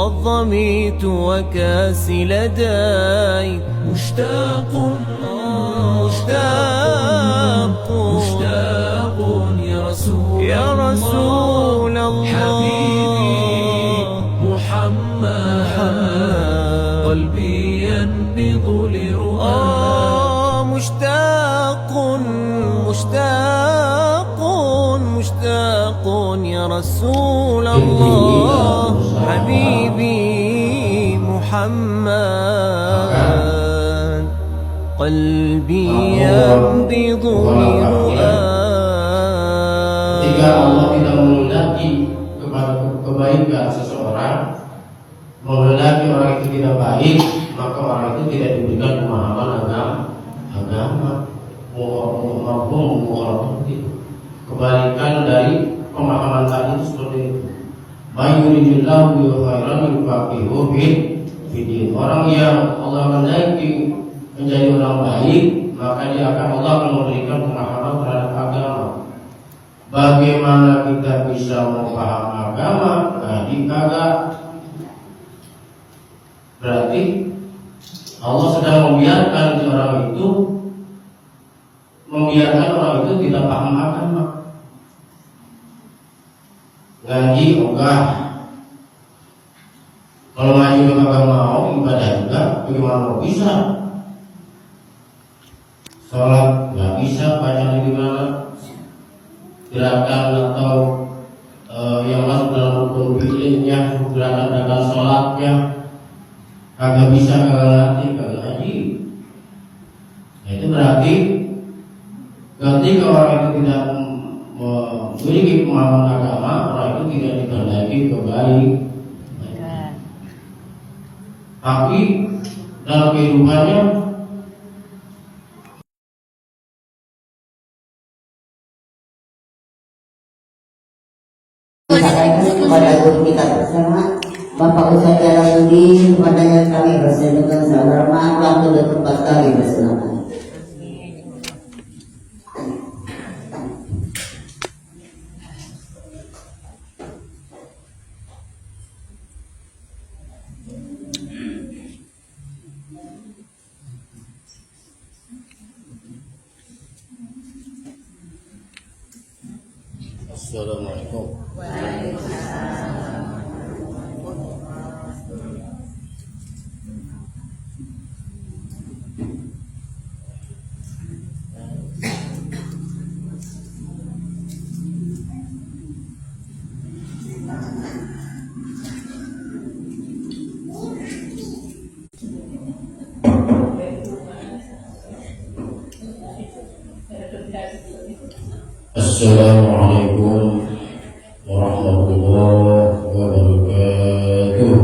قد ظميت وكاسي لداي مشتاق مشتاق مشتاق يا رسول الله حبيبي محمد قلبي ينبض لرؤاك مشتاق مشتاق مشتاق يا رسول الله حبيبي محمد قلبي ينبض لرؤاك. Jika Allah tidak menghendaki kebaikan seseorang, menghendaki orang itu tidak baik, maka orang itu tidak diberikan pemahaman agama. Kebalikan dari pemahaman tadi itu seperti itu. Mayuridillahu bi khairan yufaqihu fid. Orang yang Allah menghendaki menjadi orang baik, maka Allah akan memberikan pemahaman terhadap agama. Bagaimana kita bisa memahami agama? Jadi kagak. Berarti Allah sedang membiarkan orang itu tidak paham agama. Ngaji ogah. Kalau ngaji kagak mau, ibadah juga, bagaimana mau bisa? Sholat nggak bisa, baca gimana? Gerakan atau yang masuk dalam rukun fi'ilnya, gerakan sholatnya kagak bisa, kagak ngerti, kagak ngaji. Nah, itu berarti ketika orang itu tidak memiliki pemahaman agama, orang itu tidak dikehendaki kebaikan. Tapi dalam kehidupannya kepada guru kita bersama Bapak Ustaz Jalaluddin, kepadanya kami berseru dengan salam hormat waktu dan tempat kami bersilakan. Assalamualaikum. Assalamualaikum warahmatullahi wabarakatuh.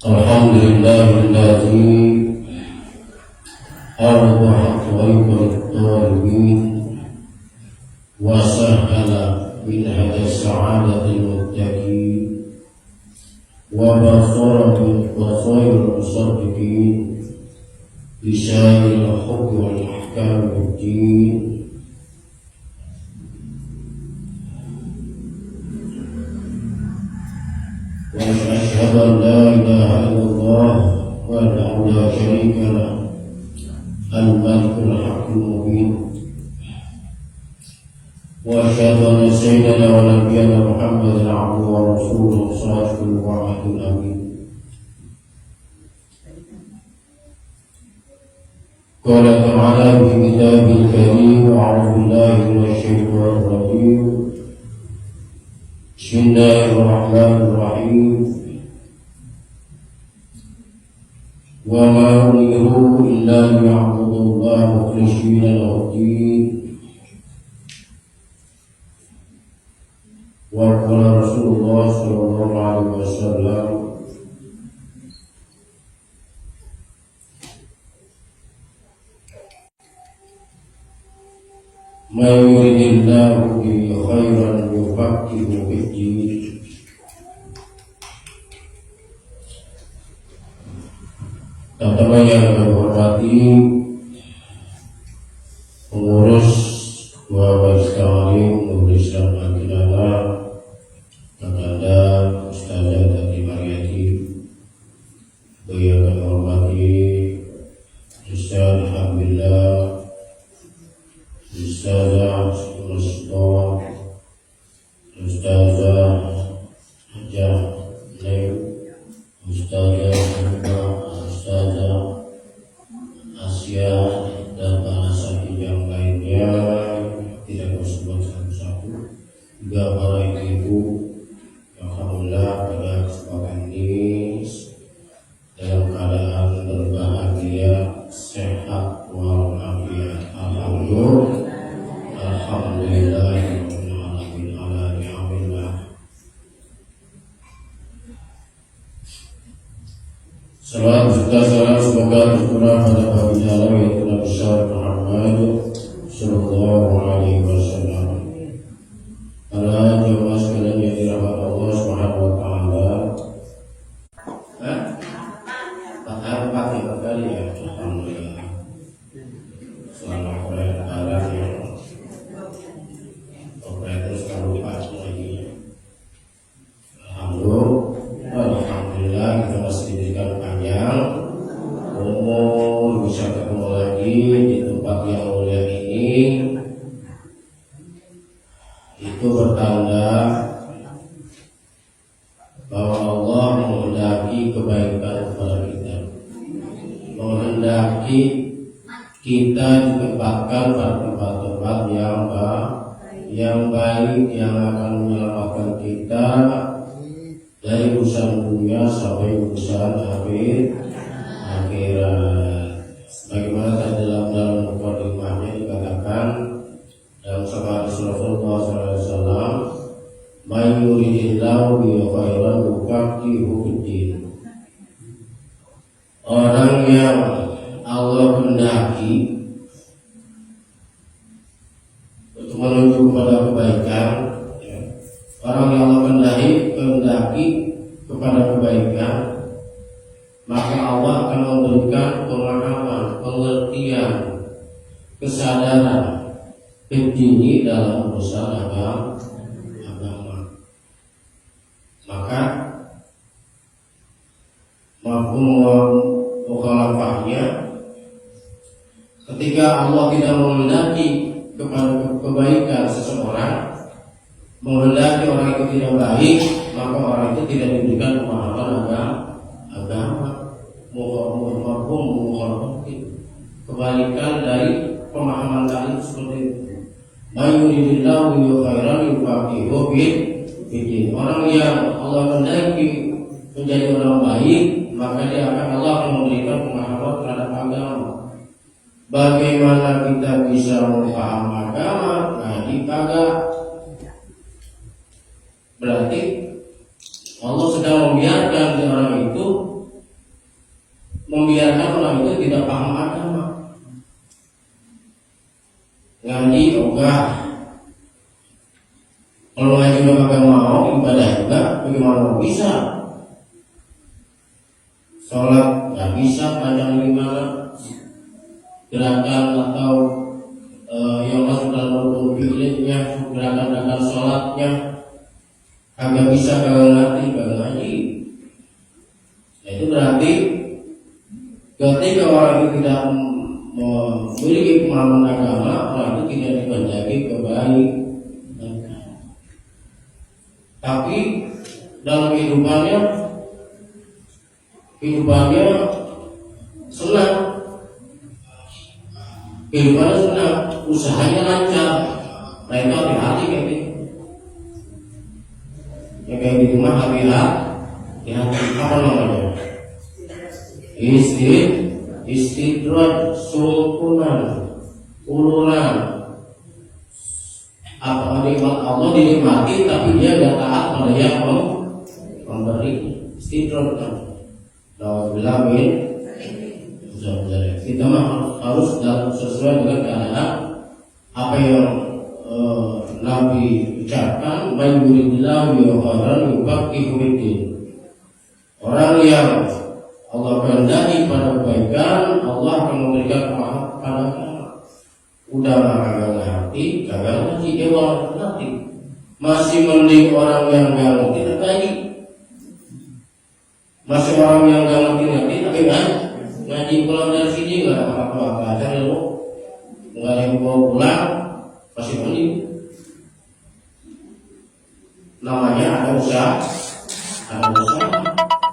Alhamdulillahilladzi ardaha tariqat talibin wa sahhala min hada sa'adatil muttaqin wa basara بصائر المصدقين بسائر الحب والأحكام والدين وأشهد أن لا إله إلا الله وحده لا شريك له الملك الحق المبين وأشهد أن سيدنا ونبينا محمد عبده ورسوله صادق الوعد الأمين. قال تعالى في كتابه الكريم أعوذ بالله من الشيطان الرجيم بسم الله الرحمن الرحيم وما أمروا إلا ليعبدوا الله مخلصين له الدين وقال رسول الله صلى الله عليه وسلم ما يريد الله به خيرا يفقهه في الدين. Teman-teman yang kami hormati, pengurus Ustazah Mustafa, Ustazah Hajah Neng, Ustazah Muda, Ustazah Asia, dan para sahabat yang lainnya tidak bersebut satu-satu, juga para ibu yang alhamdulillah pada kesempatan ini dalam keadaan berbahagia, sehat walafiat. Alhamdulillah, alhamdulillah, ala ni'amillah. Salam serta salam semoga tercurah pada baginda Allah yaitu Nabi Muhammad sallallahu alaihi wasallam. Para jemaah sekalian yang dirahmati Allah Subhanahu wa taala. Pakai kali ya, alhamdulillah. Selamat berlebaran ya. Operator sekarang lupa lagi. Alhamdulillah kita masih diberikan panjang umur, bisa ketemu lagi di tempat yang mulia ini. Itu bertanda bahwa Allah menghendaki kebaikan kepada kita, menghendaki kita ditempatkan pada tempat-tempat yang baik, yang akan menyelamatkan kita dari urusan dunia sampai urusan akhirat. Bagaimana tadi dalam mukadimahnya dikatakan dalam sabda Rasulullah SAW, "Man yuridillahu bihi khairan yufaqihuhu fid-din." Orang yang Allah kehendaki untuk menuju kepada kebaikan, ya. Orang yang Allah kehendaki kepada kebaikan, maka Allah akan memberikan pemahaman, pengertian, kesadaran ini dalam urusan agama. Maka mafhum mukhalafahnya, ketika Allah tidak menghendaki kepada kebaikan seseorang, menghendaki orang itu tidak baik, maka orang itu tidak diberikan pemahaman agama. Mafhum mukhalafah, kebalikan dari pemahaman tadi seperti itu. Mayuridillahu bihi khairan yufaqihuhu fid-din. Orang yang Allah kehendaki menjadi orang baik, maka Allah akan memberikan pemahaman terhadap agama. Bagaimana kita bisa memahami agama? Ngaji kagak. Berarti Allah sedang membiarkan orang itu tidak paham agama. Ngaji ogah, kalau ngaji juga mau, ibadah juga, bagaimana bisa? Sholat nggak bisa, panjang gimana? Gerakan atau yang masuk dalam rukun fi'ilnya, gerakan sholatnya, agak bisa kalau ngerti, kalau ngaji. Nah, itu berarti ketika orang itu tidak memiliki pemahaman agama, orang itu tidak dikehendaki kebaikan. Tapi dalam kehidupannya senang, usahanya lancar. Nah itu hati-hati kayak gitu. Ya kayak di rumah hati-hati. Apa namanya? Istidraj, sulkunan, uluran. Apa nikmat Allah dinikmati, tapi dia tidak taat pada yang memberi. Istidraj kan. Alhamdulillah, kita harus sesuai dengan keadaan apa yang Nabi ucapkan. Man yuridillahu bihi khairan yufaqihuhu fid-din. Orang yang Allah kehendaki pada kebaikan, Allah akan memberikan pemahaman pada agama. Udah kagak ngerti, kagak ngerti, dia orang ngerti. Masih mending orang yang nggak ngerti ngaji. Masih orang yang nggak ngerti, tapi ngaji pulang dari sini nggak apa-apa, belajar ilmu, nggak ada yang bawa pulang, masih mandi. Namanya ada usaha, ada usaha.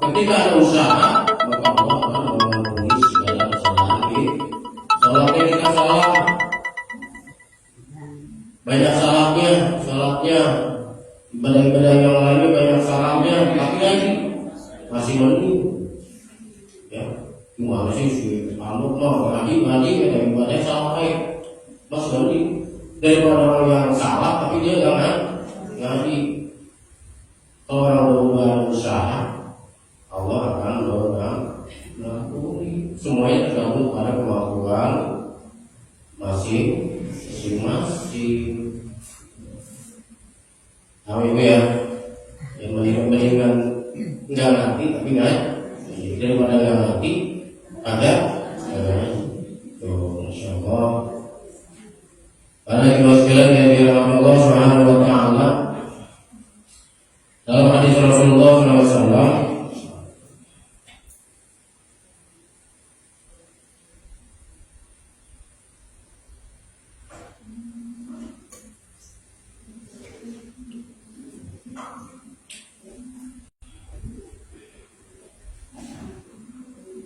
Ketika ada usaha, maka Allah akan mengampuni segala kesalahan kita. Salatnya kita salah, banyak salatnya, ibadah-ibadah yang lainnya banyak salahnya, tapi lagi masih mandi. Ya, gimana sih kamu mau mandi ada ibadah salah masih mandi. Daripada orang yang salah tapi dia nggak ngaji. Kalau orang udah usaha, Allah akan mengampuni. Semuanya tergantung pada kemampuan masing-masing. Nah itu ya, yang mendingan nggak ngerti tapi nggak, daripada nggak ngerti ada. Tuh, Masya Allah. Karena kita sekalian yang dirahmati Allah Subhanahu Wa Taala, dalam hadis Rasulullah SAW,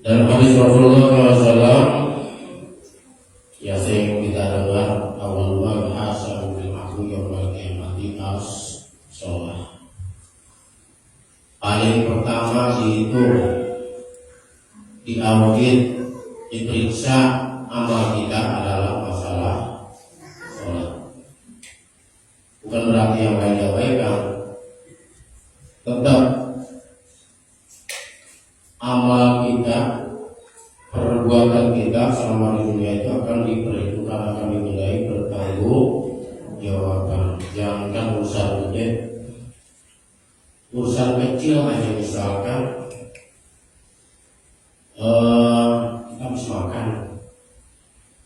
dalam hadis Rasulullah SAW, ya sering kita dengar awal bahasa bil ma'ruf wal qiyamati as sholat. Paling pertama itu diaudit, diperiksa amal kita adalah masalah sholat. Bukan berarti yang lain diabaikan, tetap amal kita, perbuatan kita selama di dunia itu akan diperhitungkan, akan dimintai bertanggung jawaban. Jangan urusan gede, urusan kecil aja, misalkan kita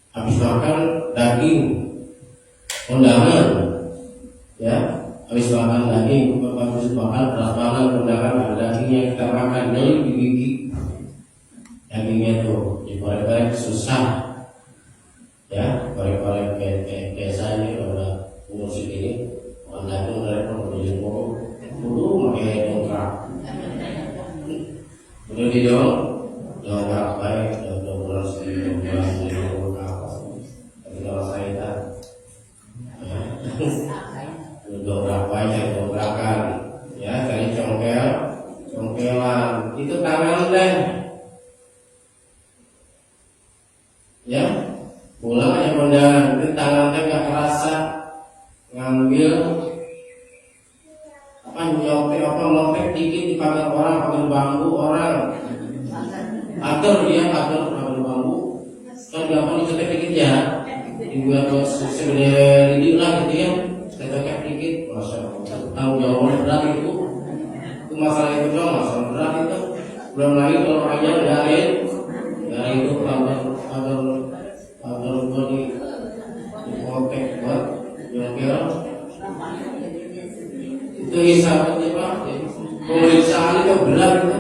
habis makan daging kondangan, ya, habis makan daging, habis makan prasmanan kondangan, ada dagingnya kita makan dari gigi, dagingnya tuh dikorek-korek susah, ya, korek-korek kayak saya ini udah umur segini, makan daging dari pengunjung mau dulu pakai dongkrak, udah dongkrak baik, udah bulan segini dongkrak, tapi kalau saya tak, dongkrak baik, dongkrakan, ya, cari congkelan, itu tangan deh. Ya, pulang aja kondangan, itu tangannya nggak kerasa ngambil nyopek dikit dipakai orang, pakai bambu orang, atur bambu, kan gampang dicopek dikit ya, dibuat segede lidi lah gitu ya, copek dikit, masya Allah, tanggung jawabnya berat itu masalah itu dong, masalah berat itu, belum lagi kalau aja dari itu agar gue di kontek buat nyopek itu hisapnya Pak, pemeriksaan itu berat itu.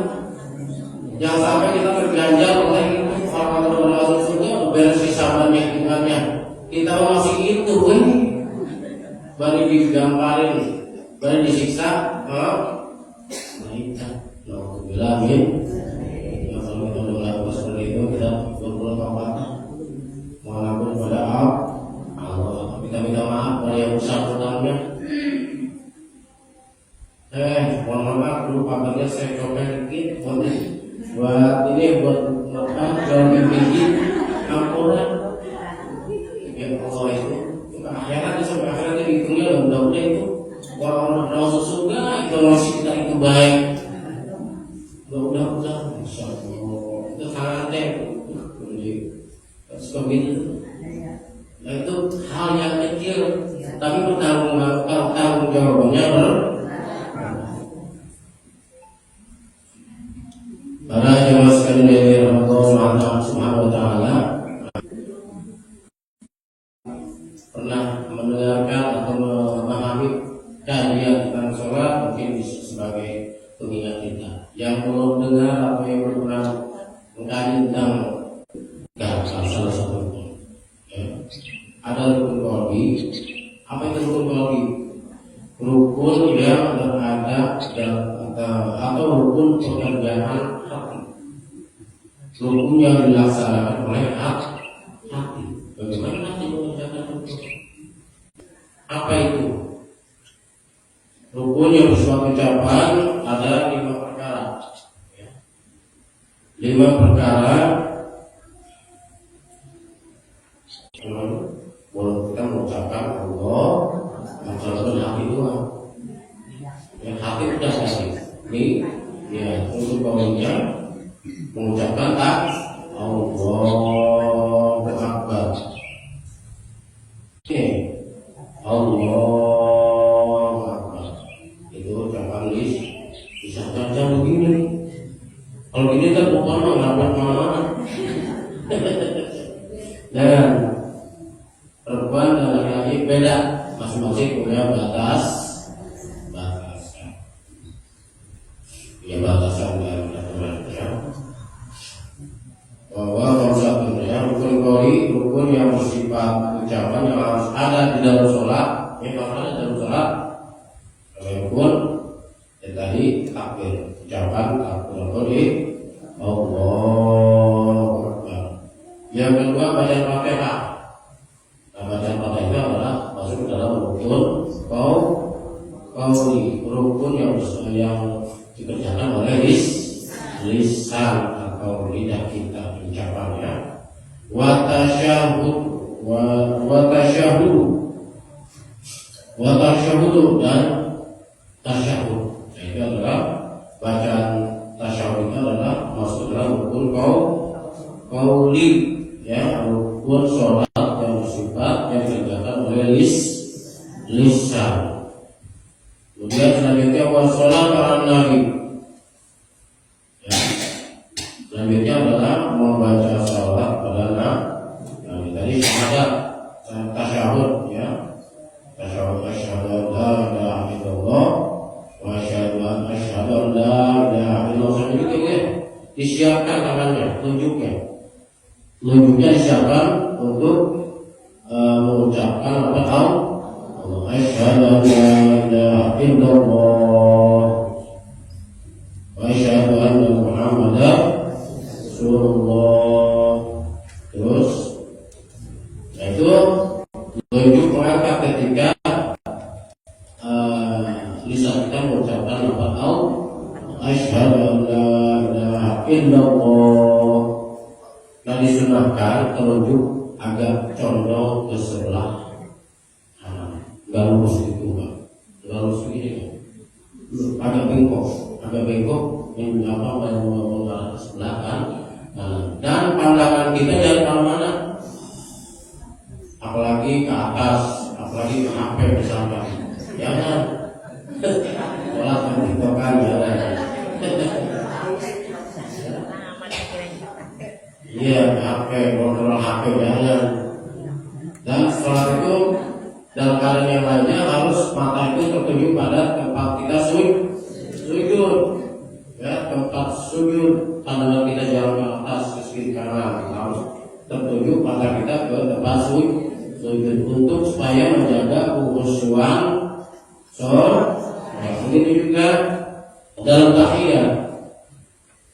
Jangan sampai kita berganjal oleh itu orang-orang masuk surga beres hisabannya hitungannya. Kita masih itu ini baru digambarin, baru disiksa, kita mau bilangin. Kalau kita melakukan seperti itu kita berbuat apa? Walaupun pada Allah, kita minta maaf pada yang besar utangnya. Mohon maaf dulu pagarnya saya copek dikit buat ini buat jauh tinggi ampunan. Ya Allah itu akhirat sampai akhiratnya dihitungnya mudah-mudahan itu orang-orang masuk surga itu masih kita itu baik. Mudah-mudahan Insya Allah itu sangat seperti itu. Nah itu hal yang kecil tapi bertanggung jawabannya benar. Para jemaah sekalian dari Allah Subhanahu Wa Taala, pernah mendengarkan atau memahami kajian tentang sholat mungkin sebagai pengingat kita. Yang belum dengar atau yang belum pernah mengkaji tentang salah satu, ya, ada rukun qalbi, Apa itu rukun qauli? Rukun yang berada atau rukun pekerjaan hati. Rukun yang dilaksanakan oleh hati. Bagaimana hati mengerjakan rukun? Apa itu? Rukun yang bersifat ucapan ada 5 perkara. 5 perkara. Kalau kita mengucapkan Allah, mengucapkan hati doang. Yang hati sudah tadi. Ini, ya untuk kaumnya mengucapkan Allahu Akbar. Oke, Allahu Akbar. Itu ucapan bisa saja begini. Kalau ini kan bukan mengapain mana. Dan perempuan dan laki-laki beda, masing-masing punya batasan. Ya batasan dan batasan. Bahwa konsepnya rukun qauli, rukun yang bersifat ucapan yang harus ada di dalam sholat. Yang harus ada dalam sholat. Rukun yang tadi takbir, ucapan takbir qauli, Allahu Akbar. Yang kedua bacaan Fatihah. Bacaan Fatihah itu adalah masuk dalam rukun qauli, rukun yang dikerjakan oleh lisan atau lidah kita ucapannya. Wa tasyahud dan tasyahud. Itu adalah bacaan tasyahud itu adalah masuk dalam rukun qauli, ya, rukun sholat yang bersifat yang dikerjakan oleh lisan. Kemudian selanjutnya wassalat ala nabi. Ya. Selanjutnya adalah membaca salat pada Nabi. Tadi syahadat, tasyahud, ya. Tasyahud asyhadu an la ilaha illallah wa asyhadu an la ilaha illallah. Itu ya. Disiapkan tangannya, tunjuknya disiapkan untuk mengucapkan apa tahu asyhadu an la ilaha illallah wa asyhadu anna muhammadar rasulullah. Terus itu tunjuk mengangkat ketika lisan kita mengucapkan apa tahu asyhadu an la ilaha illallah. Dan disunahkan telunjuk agak condong ke sebelah kanan, nggak lurus itu, nggak lurus begini, agak bengkok mengarah ke sebelah kanan. Dan pandangan kita jangan kemana-mana, apalagi ke atas, apalagi ke HP misalkan, jangan. Sholat kan itu kan jangan. Iya, HP, kontrol HP jangan. Dan setelah itu dalam keadaan yang lainnya harus mata itu tertuju pada tempat kita sujud, ya, tempat sujud. Pandangan kita jangan ke atas ke kiri kanan, harus tertuju mata kita ke tempat sujud untuk supaya menjaga kekhusyuan sholat. Nah, ini juga dalam tahiyat.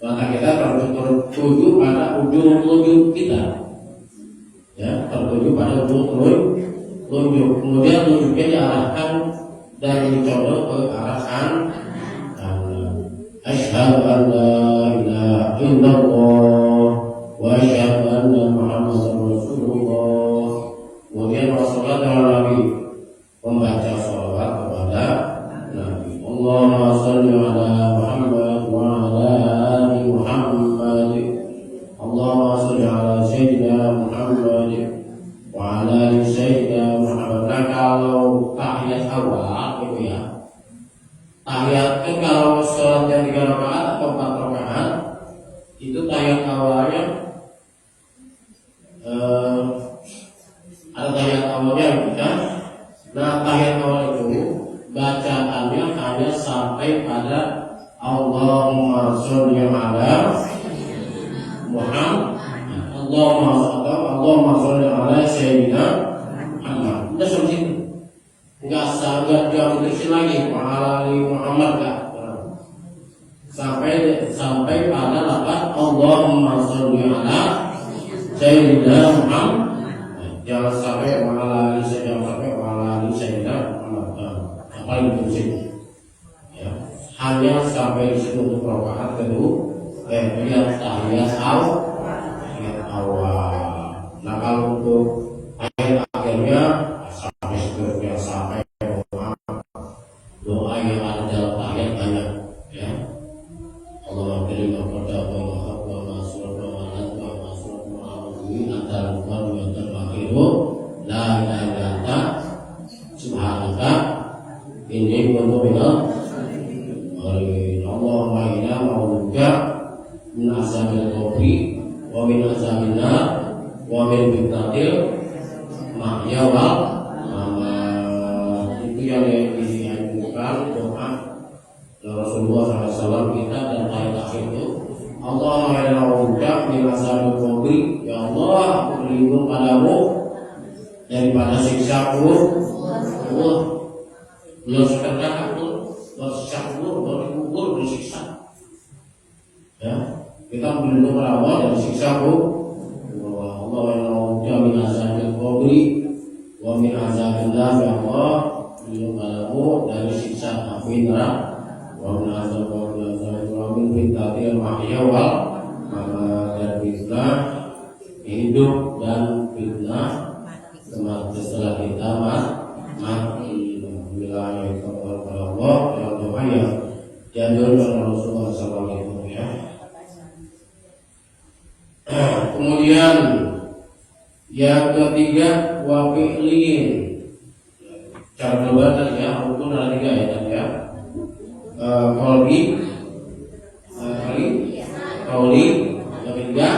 Mata kita tertuju pada ujung telunjuk kita, ya, tertuju pada ujung telunjuk. Kemudian telunjuknya diarahkan dan dicondong ke arah kanan. Asyhadu an la ilaha illallah wa asyhadu anna muhammadar rasulullah. Kemudian wassalat ala nabi, membaca sholawat kepada Nabi. Allahumma shalli ala Muhammad wa ala Muhammad. Allahumma shalli ala sayyidina Muhammad wa ala sayyidina Muhammad. Nah, kalau tahiyat awal itu ya, tahiyat itu kalau sholat yang 3 rakaat atau 4 rakaat itu tahiyat awalnya ada tahiyat awalnya gitu. Nah, tahiyat awal itu bacaannya hanya sampai pada Allahumma sholli ala Muhammad, Allahumma sholli ala sayyidina Muhammad. Udah sampai situ. nggak sangat jauh terusin lagi pahala Muhammad nggak sampai pada lafaz Allahumma sholli ala Sayyidina Muhammad. Jangan sampai pahala jangan sampai pahala Sayyidina Muhammad. Apa yang terusin? Ya, hanya sampai di situ untuk rakaat kedua. Yang tahiyat awal. Nah kalau untuk ayat akhirnya sampai seterusnya sampai doa yang ada dalam tahiyat banyak. Ya, Allah terima pada Allah wa masuk wa lantu wa masuk wa alwi antal wa antal akhiru la ilaha illa anta subhanaka inni kuntu minal Allahumma inna ma'udzuka min azabil qabri wa min azabil nar wa min fitnatil mahya wal mamat. Itu yang dianjurkan doa Rasulullah SAW kita dan ayat akhir itu Allahumma inna ma'udzuka min azabil qabri, ya Allah aku berlindung padamu daripada siksa kubur. Allah belum sekedar aku bersiksa kubur, berkubur bersiksa. Ya, kita berlindung pada Allah dari siksa kubur. Allah yang min azabil qabri wa min azabil nar, ya Allah berlindung padamu dari siksa api neraka, wa min azabil wa min fitnatil mahya wal mamat, dan fitnah hidup dan fitnah kematian setelah kita mati. Bila itu kepada Allah yang doa yang dianjurkan Rasulullah SAW. Ya. Kemudian yang ketiga wa fi'lin. Cara kedua tadi ya, rukun ada 3 ya tadi ya. Qauli, yang ketiga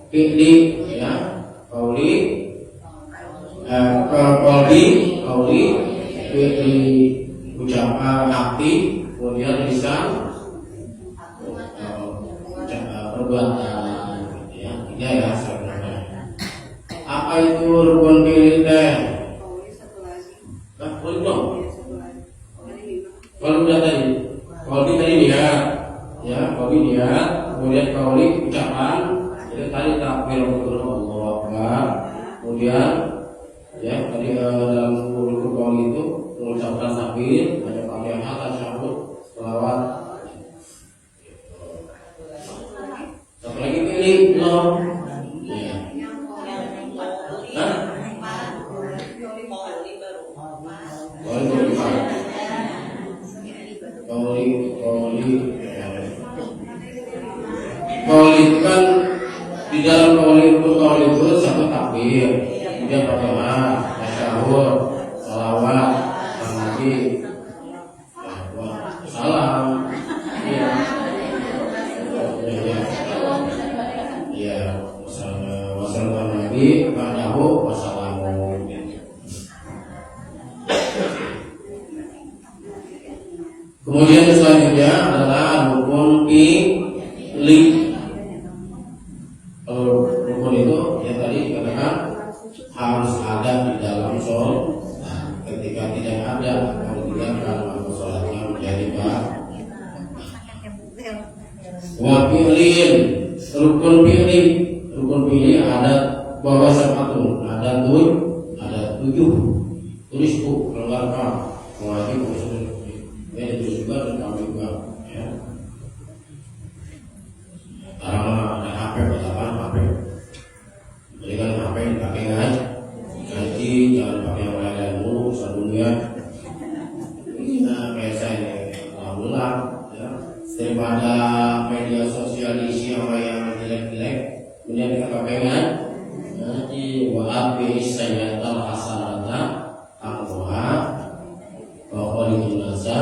fi'li ya. Qauli fi'li ucapan hati, kemudian lisan perbuatan. Ya sebenarnya. Apa itu rukun fi'il teh? Boleh dong. Kalau udah tadi, qauli tadi niat, ya qauli niat, kemudian qauli ucapan, jadi tadi takbir Allahu Akbar, kemudian ya tadi dalam rukun qauli itu mengucapkan takbir, banyak Fatihah, tasyahud, selawat. Satu lagi pilih belum? Qauli kan di dalam qauli itu satu takbir, kemudian Fatihah, tasyahud, salawat, Nabi, salam, wasallam Nabi, ba'dahu wassalamu. Kemudian selanjutnya adalah rukun fi'li. Rukun itu yang tadi dikatakan harus ada di dalam sholat. Ketika tidak ada, kalau tidak maka sholatnya menjadi batal. Wa fi'lin, rukun fi'li ada bahwa sepatu ada 7. Tulis bu, kelengkapan mengaji usul. Ini tulis juga dan kami juga. Ya. Karena ada HP, berapa HP? Berikan HP dipakai ngaji, jangan pakai yang lain dulu, dunia. Nah, kayak saya ini, alhamdulillah, ya. Daripada media sosial diisi sama yang jelek-jelek, kemudian kita pakai ngaji. Wa abi sayyatal hasanata aqwa wa qalil nasa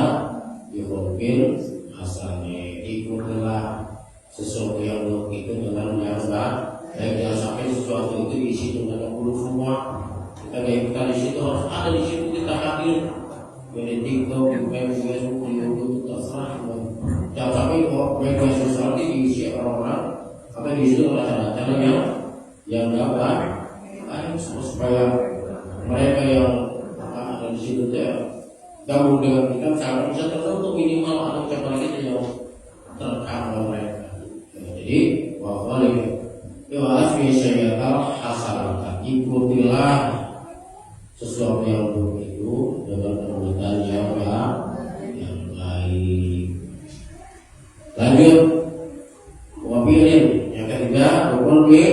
yuhbil hasani. Ikutilah sesuatu yang buruk itu dengan yang baik. Jangan sampai sesuatu itu diisi dengan yang buruk semua. Kita di situ harus ada di situ, kita hadir. Jadi TikTok, Facebook, YouTube, terserah. Jangan sampai media sosial ini diisi orang-orang atau diisi oleh cara-cara yang nggak baik. Supaya mereka yang di situ teh gabung dengan kita sangat bisa tertentu minimal ada ucapan kita yang terekam oleh mereka. Jadi waqali asmi sayyatar hasanah, ikutilah sesuatu yang buruk itu dengan perbuatan yang baik. Lanjut, wafilin yang ketiga rukun ini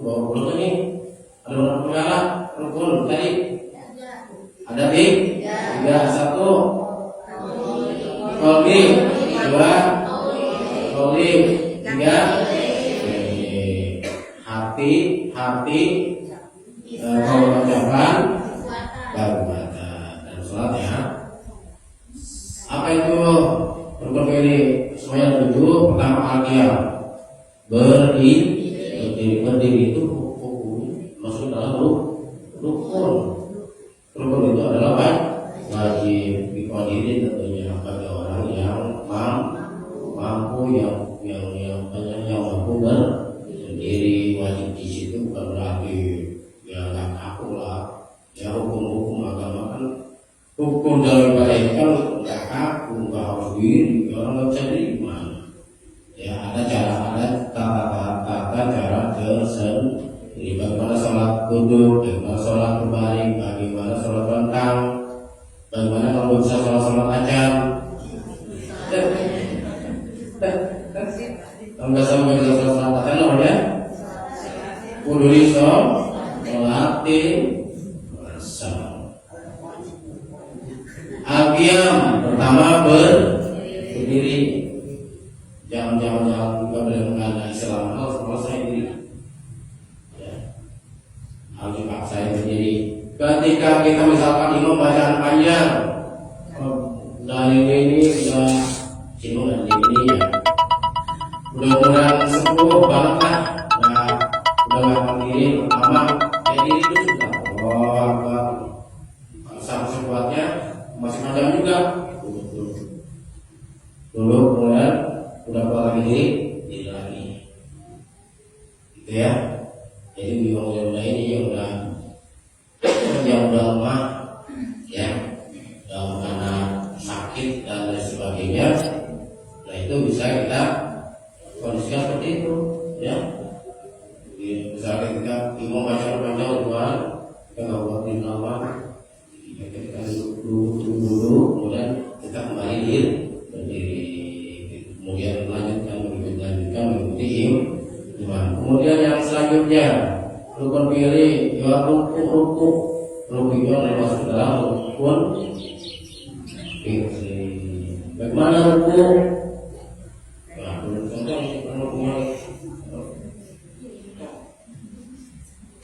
rukun ini ada berapa perkara rukun tadi? Ada tiga, satu kolbi, dua kolbi, tiga hati pengucapan perbuatan dan sholat ya. Apa itu rukun ini? Semuanya 7. Pertama al-qiyam, berdiri itu masuk dalam rukun. Rukun itu adalah wajib dikodiri tentunya bagi orang yang mampu yang mampu berdiri. Wajib di situ bukan berarti ya nggak kaku lah. Ya hukum agama kan hukum dalam ibadah itu kan nggak kaku, nggak harus diri, orang nggak bisa terima. Ya ada tata cara tersendiri. Bagaimana sholat duduk, bagaimana sholat berbaring, bagaimana sholat rentang, bagaimana kalau bisa sholat acam. Kalau nggak sama bisa sholat acam namanya kudu sholatin bersama. Al-qiyam pertama berdiri. Jangan juga boleh mengandalkan Islam harus diri. Harus dipaksain sendiri. Ketika kita misalkan imam bacaan panjang dari ini sudah sinu dan ini ya mudah-mudahan 10 banget lah. Nah udah gak diri pertama jadi itu sudah sama sekuatnya masih panjang juga dulu kemudian udah kuat lagi diri lagi gitu ya. Jadi bingung ini yang udah lemah ya karena sakit dan lain sebagainya. Nah itu bisa kita kondisikan seperti itu ya. Misalnya kita imam baca panjang luar kita nggak buat di lawan, kita dulu kemudian kita kembali berdiri, kemudian melanjutkan mengikuti imam. Kemudian yang selanjutnya rukun pilih ya rukun itu masuk dalam rukun pilih. Bagaimana rukun?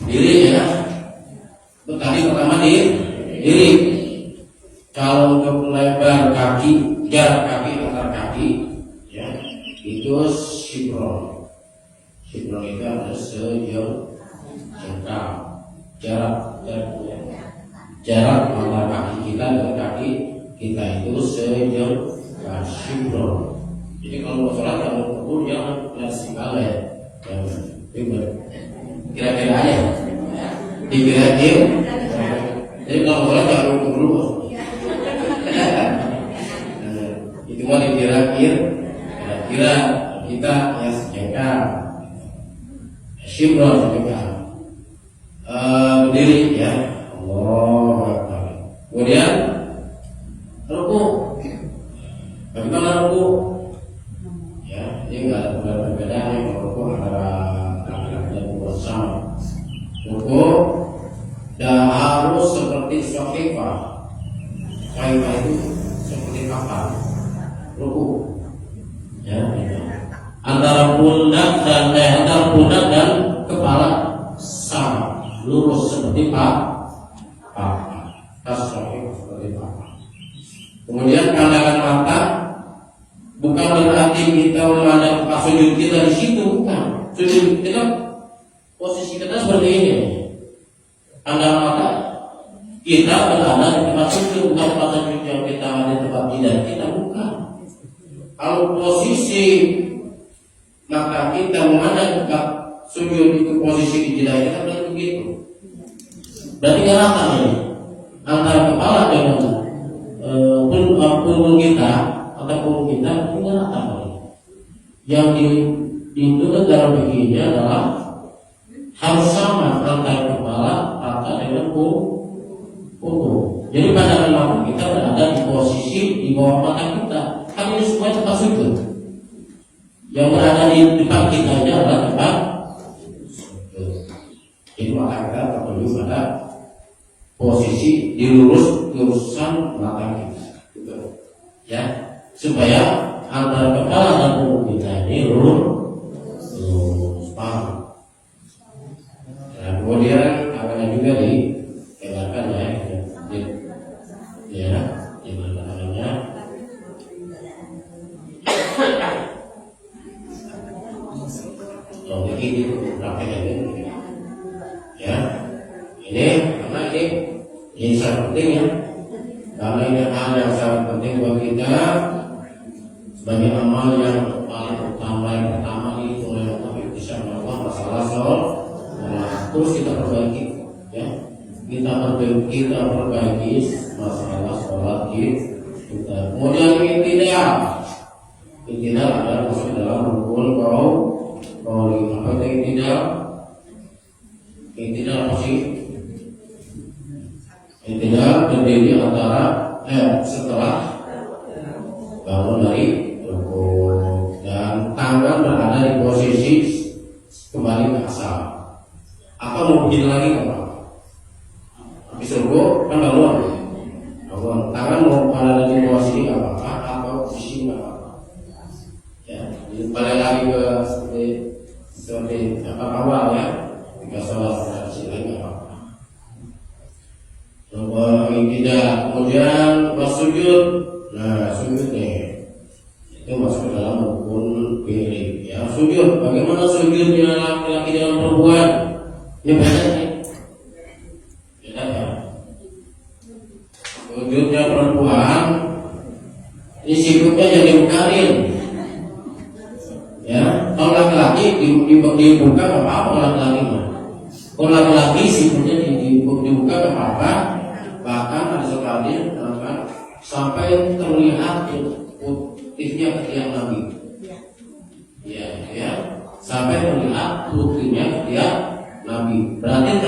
Diri ya. Tadi pertama diri. Kalau untuk lebar kaki, jarak kaki antar kaki ya itu sibron. Sibron itu ada sejauh jarak antara kaki kita dengan kaki kita itu sejauh sibron. Jadi kalau mau sholat kalau ukur jangan sekali ya. Kira-kira aja dikira-kira. Jadi kalau sholat jangan ukur dulu. Itu mah dikira-kira kita ya sejengkal sibron sejengkal berdiri ya. Allah Akbar. Kemudian ruku. Bagaimana ruku? Ya, ini nggak ada perbedaan yang ruku antara laki-laki dan bersama. Ruku dan harus seperti sahifah. Sahifah itu seperti kapal. Ruku. Ya, antara pundak dan kepala sama lurus seperti tasawuf seperti papa. Kemudian pandangan mata bukan berarti kita memandang sujud kita di situ, bukan. Sujud kita posisi kita seperti ini. Pandangan mata kita berada di tempat sujud, bukan tempat sujud yang kita ada di tempat tidak kita, bukan. Kalau posisi mata kita memandang tempat sujud itu posisi di tidak kita berarti begitu. Berarti nggak rata ini. yang dituntut dalam fikihnya adalah harus sama rangkaian kepala rata dengan kuku. Jadi pandangan mata kita berada di posisi di bawah mata kita. Kan ini semua tempat sujud. Yang berada di depan kita adalah tempat sujud. Jadi maka kita perlu pada posisi lurusan belakang kita, gitu. Ya, supaya antara kepala dan kuku kita ini lurus, paham. Nah, kemudian akan juga dikeluarkan ya, gimana namanya? Oh, begini prakteknya ini. Ya, ini karena ini sangat penting ya. Karena ini hal yang sangat penting bagi kita sebagai amal yang paling utama. Yang pertama itu yang bisa melakukan masalah soal. Terus kita perbaiki, ya. Kita perbaiki masalah sholat kita. Kemudian tidak ada masuk dalam rukun kau apa itu tidak apa sih? Tidak terdiri antara setelah bangun dari rukun dan tangan berada di posisi kembali ke asal. Apa mau begini lagi apa? Habis rukun kan bangun. Tangan mau berada di posisi apa-apa atau posisi apa-apa. Ya, jadi balik lagi ke seperti apa awal ya. Jika sholat posisi lain apa-apa. Tidak, kemudian sujud. Nah, sujud nih itu masuk ke dalam rukun fi'li. Ya, sujud. Bagaimana sujudnya laki-laki dalam perempuan? Ini beda nih. Beda ya. Sujudnya perempuan ini sibuknya jadi mukarin. Ya, kalau laki-laki dibuka apa-apa kalau laki-laki mah. Kalau laki-laki sibuknya dibuka apa-apa. Bahkan ada sekali sampai terlihat putihnya ketiak Nabi. Ya, sampai terlihat putihnya ketiak Nabi. Berarti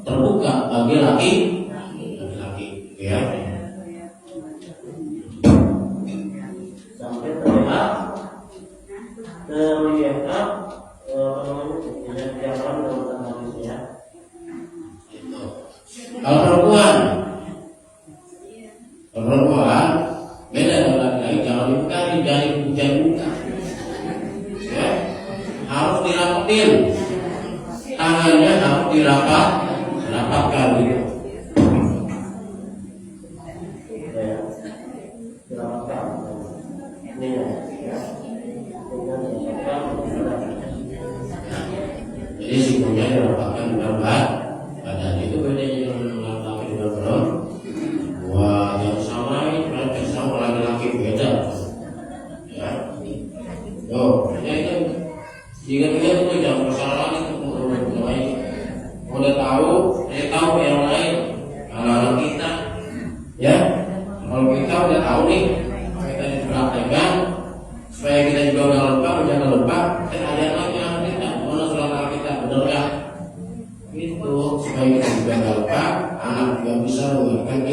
terbuka bagi laki-laki, ya. Sampai terlihat putihnya ketiak Nabi dalam hadisnya. Kalau perempuan beda dengan laki-laki, jangan dibuka, jangan buka. Ya, harus dirapetin, tangannya harus dirapatkan gitu. Ya, dirapatkan. Ini ya. Jadi sikunya dirapatkan dengan badan itu bedanya dengan laki-laki dengan perempuan. Wah, yang sama ini sama laki-laki beda. Ya, ya itu jika itu jangan masalah itu mulai udah tahu yang lain kalau kita, ya kalau kita udah tahu nih kita dipraktekkan supaya kita juga jangan lupa dan ada lagi yang kita mana sholat kita benar nggak? Itu supaya kita juga nggak lupa, anak juga bisa mengingatkan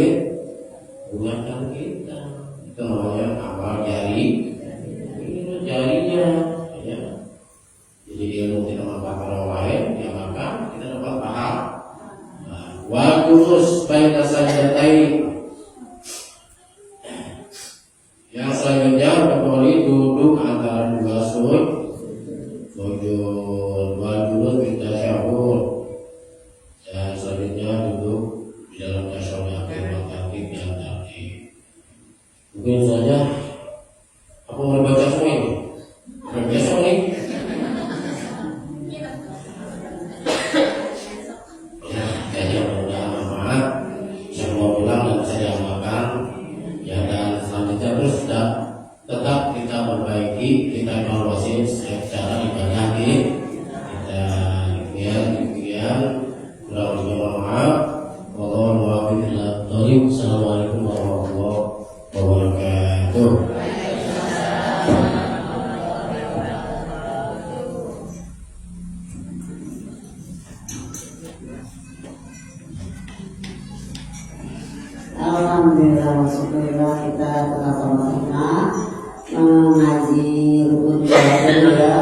kita. Itu namanya amal jarinya, ya. Jadi ilmu kita manfaatkan orang lain, ya maka kita dapat paham. Wa kurus baina sajdatain. Yang selanjutnya kembali duduk antara dua sujud. Wa duduk kita syahur. Dan selanjutnya duduk di dalam tasyahud akhir tertib yang tertib. Mungkin saja apa mau baca semua ini? Besok nih. Ya, kayaknya mudah manfaat. Saya mau pulang dan saya amalkan. Ya, dan selanjutnya terus tetap kita perbaiki, kita evaluasi secara ibadah kita. Demikian. Kurang lebih mohon maaf. Assalamualaikum warahmatullahi wabarakatuh. Alhamdulillah, syukurlah kita telah sama-sama mengaji rukun ibadah ya,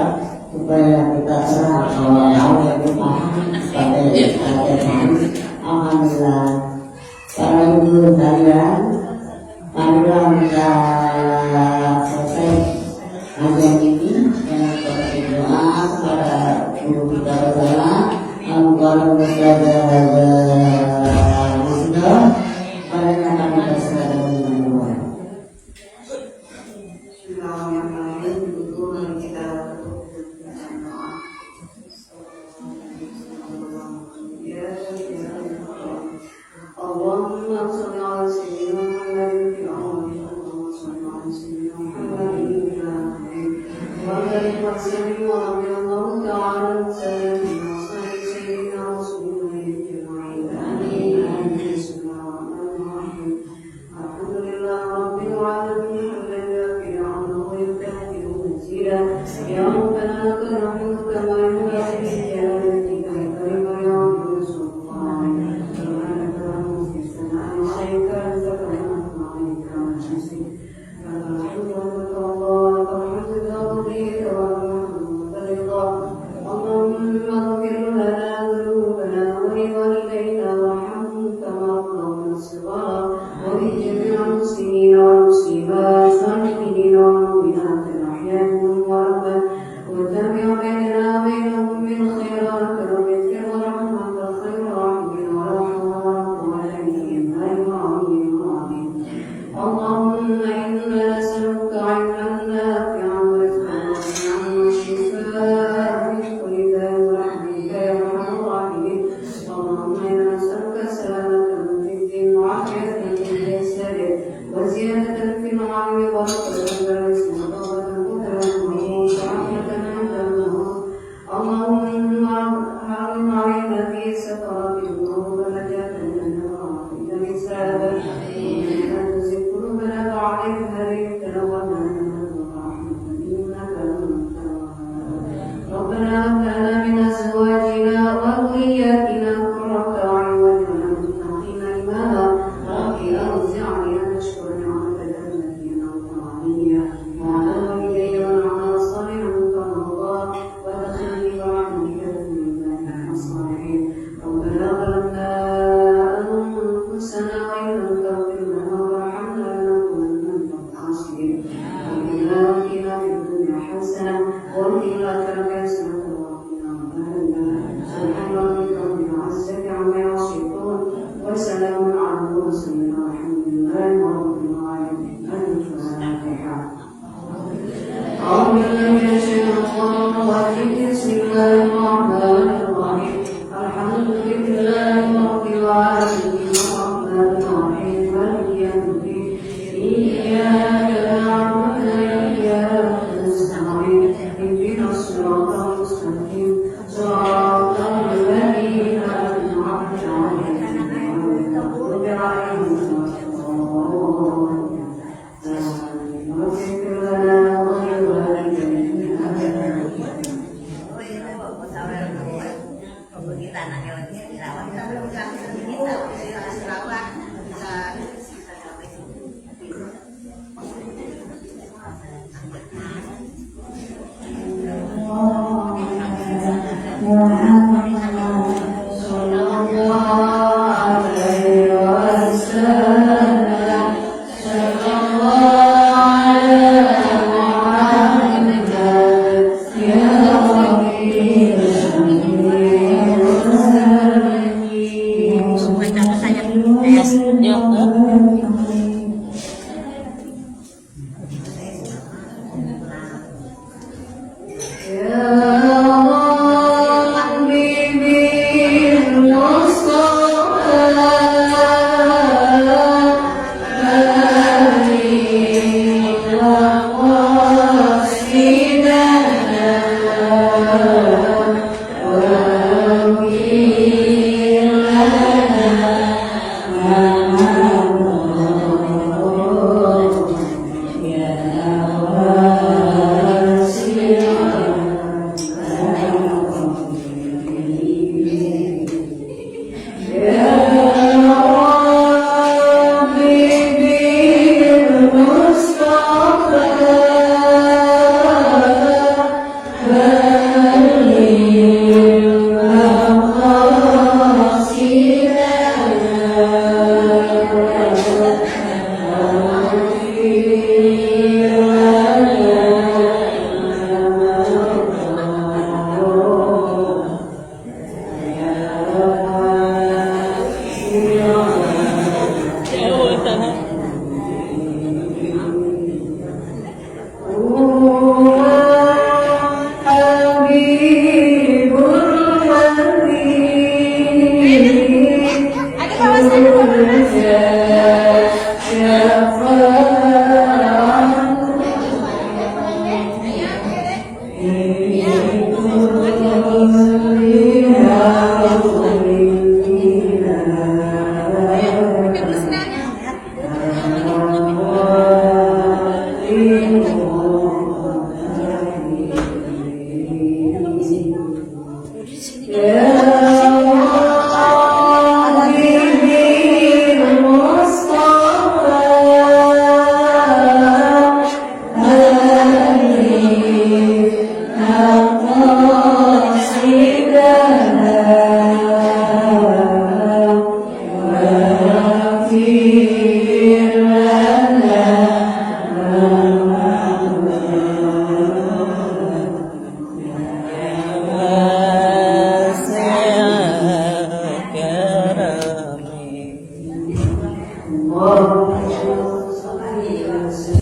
supaya kita tahu yang paham pada pelajaran. Alhamdulillah, para guru sekalian, marilah kita selesai kajian ini dengan berdoa kepada guru kita bersama. Alhamdulillah, Indonesia